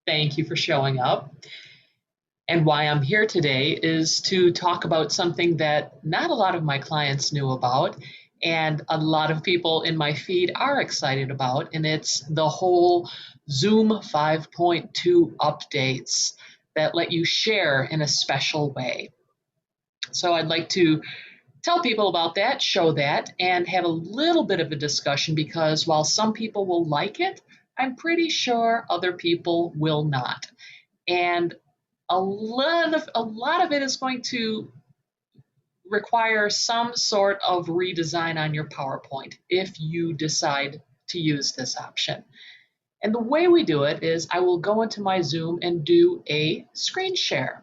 Thank you for showing up. And why I'm here today is to talk about something that not a lot of my clients knew about, and a lot of people in my feed are excited about, and it's the whole Zoom 5.2 updates that let you share in a special way. So I'd like to tell people about that, show that, and have a little bit of a discussion because while some people will like it, I'm pretty sure other people will not. And a lot of it is going to require some sort of redesign on your PowerPoint if you decide to use this option. And the way we do it is I will go into my Zoom and do a screen share.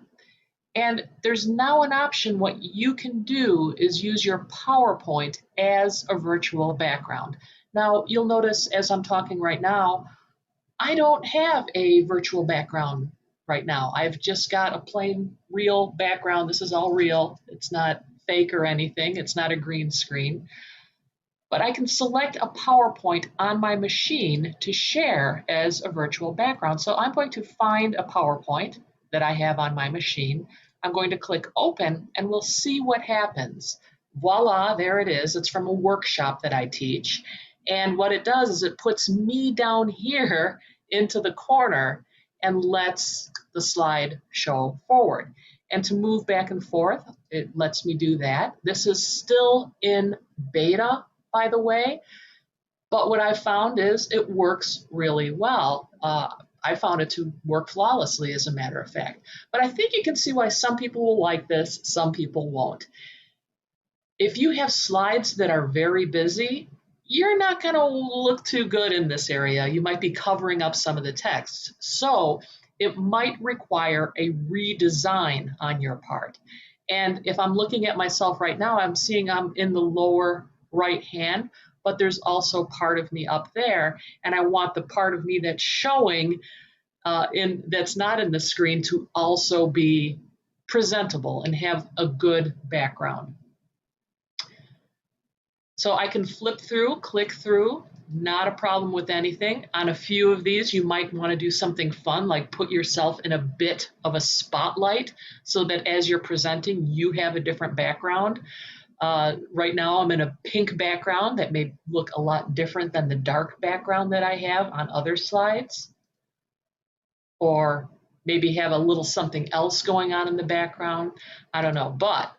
And there's now an option. What you can do is use your PowerPoint as a virtual background. Now, you'll notice as I'm talking right now, I don't have a virtual background right now. I've just got a plain real background. This is all real. It's not fake or anything. It's not a green screen. But I can select a PowerPoint on my machine to share as a virtual background. So I'm going to find a PowerPoint that I have on my machine. I'm going to click open and we'll see what happens. Voila, there it is. It's from a workshop that I teach. And what it does is it puts me down here into the corner and lets the slide show forward. And to move back and forth, it lets me do that. This is still in beta, by the way, but what I found is it works really well. I found it to work flawlessly, as a matter of fact. But I think you can see why some people will like this, some people won't. If you have slides that are very busy, you're not going to look too good in this area. You might be covering up some of the text. So it might require a redesign on your part. And if I'm looking at myself right now, I'm seeing I'm in the lower right hand, but there's also part of me up there. And I want the part of me that's showing that's not in the screen to also be presentable and have a good background. So I can flip through, click through, not a problem with anything. On a few of these, you might want to do something fun, like put yourself in a bit of a spotlight so that as you're presenting, you have a different background. Right now, I'm in a pink background that may look a lot different than the dark background that I have on other slides. Or maybe have a little something else going on in the background. I don't know, but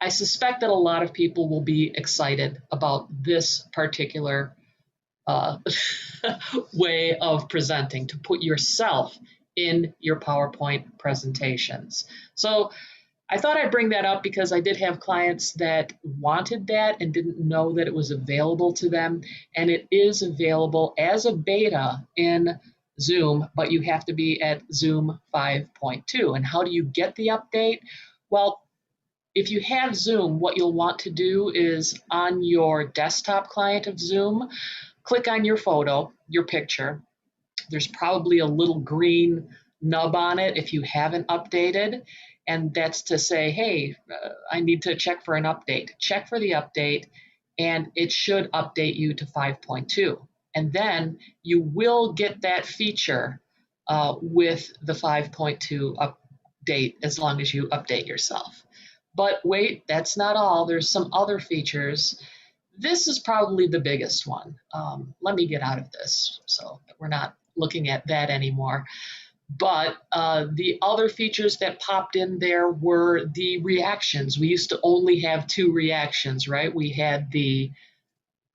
I suspect that a lot of people will be excited about this particular way of presenting, to put yourself in your PowerPoint presentations. So I thought I'd bring that up because I did have clients that wanted that and didn't know that it was available to them. And it is available as a beta in Zoom, but you have to be at Zoom 5.2. And how do you get the update? Well, if you have Zoom, what you'll want to do is on your desktop client of Zoom, click on your photo, your picture. There's probably a little green nub on it if you haven't updated. And that's to say, hey, I need to check for an update. Check for the update, and it should update you to 5.2. And then you will get that feature with the 5.2 update as long as you update yourself. But wait, that's not all. There's some other features. This is probably the biggest one. Let me get out of this so that we're not looking at that anymore. But the other features that popped in there were the reactions. We used to only have two reactions, right? We had the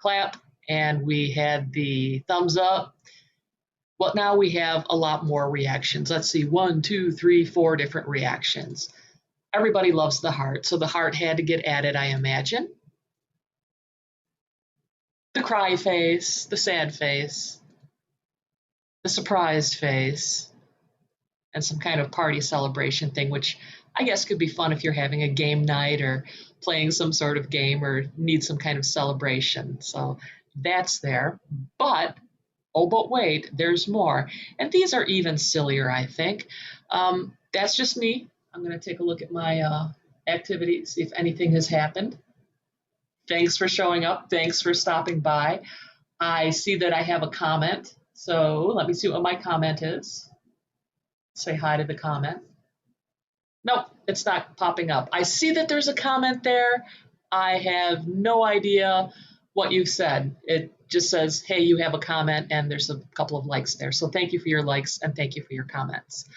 clap and we had the thumbs up. Well, now we have a lot more reactions. Let's see, 1, 2, 3, 4 different reactions. Everybody loves the heart, so the heart had to get added, I imagine. The cry face, the sad face, the surprised face, and some kind of party celebration thing, which I guess could be fun if you're having a game night or playing some sort of game or need some kind of celebration. So that's there. But, oh, but wait, there's more. And these are even sillier, I think. That's just me. I'm going to take a look at my activity, see if anything has happened. Thanks for showing up. Thanks for stopping by. I see that I have a comment. So let me see what my comment is. Say hi to the comment. Nope, it's not popping up. I see that there's a comment there. I have no idea what you said. It just says, hey, you have a comment, and there's a couple of likes there. So thank you for your likes and thank you for your comments.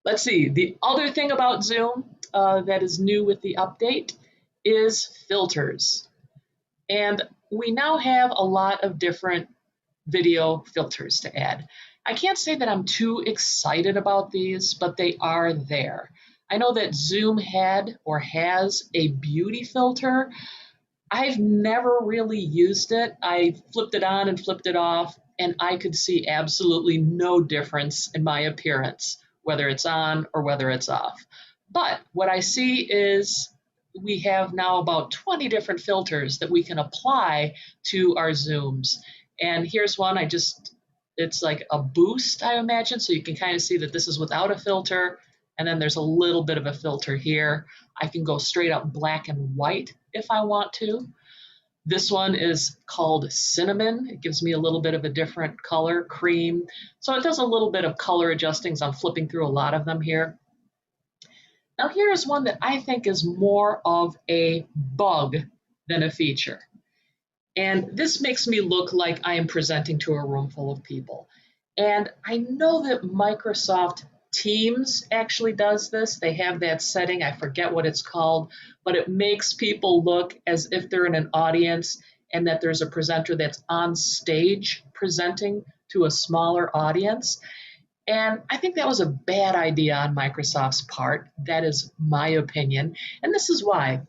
Let's see. The other thing about Zoom that is new with the update is filters. And we now have a lot of different video filters to add. I can't say that I'm too excited about these, but they are there. I know that Zoom had or has a beauty filter. I've never really used it. I flipped it on and flipped it off, and I could see absolutely no difference in my appearance, whether it's on or whether it's off. But what I see is we have now about 20 different filters that we can apply to our Zooms. And here's one it's like a boost, I imagine. So you can kind of see that this is without a filter. And then there's a little bit of a filter here. I can go straight up black and white if I want to. This one is called cinnamon. It gives me a little bit of a different color, cream. So it does a little bit of color adjustings. I'm flipping through a lot of them here. Now here's one that I think is more of a bug than a feature. And this makes me look like I am presenting to a room full of people. And I know that Microsoft Teams actually does this. They have that setting, I forget what it's called, but it makes people look as if they're in an audience and that there's a presenter that's on stage presenting to a smaller audience. And I think that was a bad idea on Microsoft's part. That is my opinion. And this is why.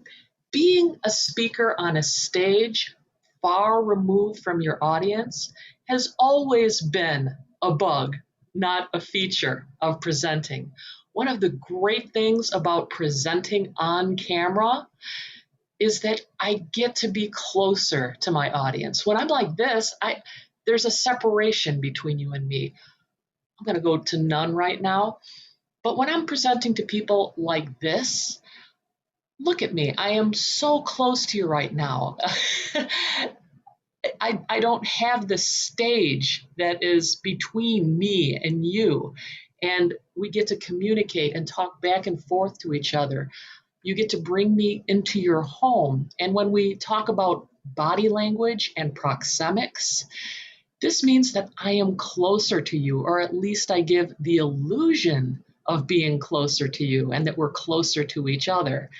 Being a speaker on a stage far removed from your audience has always been a bug, not a feature of presenting. One of the great things about presenting on camera is that I get to be closer to my audience. When I'm like this, there's a separation between you and me. I'm going to go to none right now. But when I'm presenting to people like this, look at me. I am so close to you right now. I don't have the stage that is between me and you. And we get to communicate and talk back and forth to each other. You get to bring me into your home. And when we talk about body language and proxemics, this means that I am closer to you, or at least I give the illusion of being closer to you and that we're closer to each other.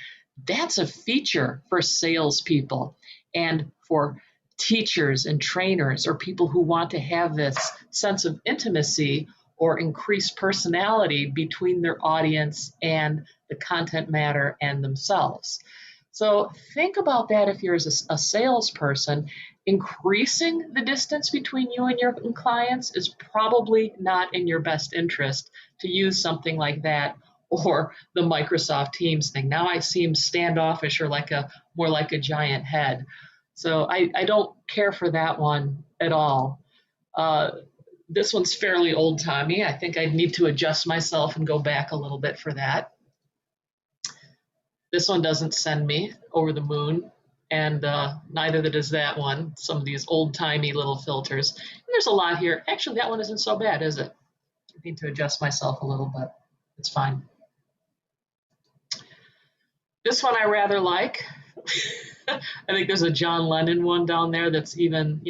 That's a feature for salespeople and for teachers and trainers or people who want to have this sense of intimacy or increased personality between their audience and the content matter and themselves. So think about that if you're a salesperson. Increasing the distance between you and your clients is probably not in your best interest to use something like that or the Microsoft Teams thing. Now I seem standoffish or more like a giant head. So I don't care for that one at all. This one's fairly old timey. I think I'd need to adjust myself and go back a little bit for that. This one doesn't send me over the moon, and neither does that one. Some of these old-timey little filters. And there's a lot here. Actually, that one isn't so bad, is it? I need to adjust myself a little, but it's fine. This one I rather like. I think there's a John Lennon one down there that's even,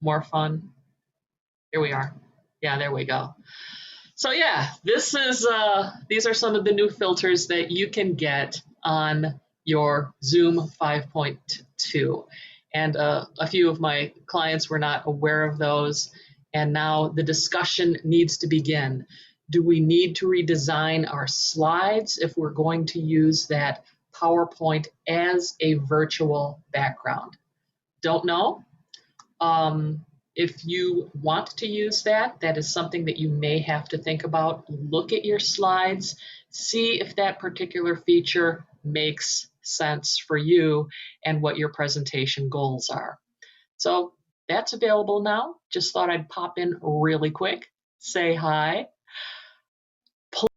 more fun. Here we are. Yeah, there we go. So yeah, these are some of the new filters that you can get on your Zoom 5.2. And a few of my clients were not aware of those. And now the discussion needs to begin. Do we need to redesign our slides if we're going to use that PowerPoint as a virtual background? Don't know. If you want to use that, that is something that you may have to think about. Look at your slides, see if that particular feature makes sense for you and what your presentation goals are. So that's available now. Just thought I'd pop in really quick, say hi.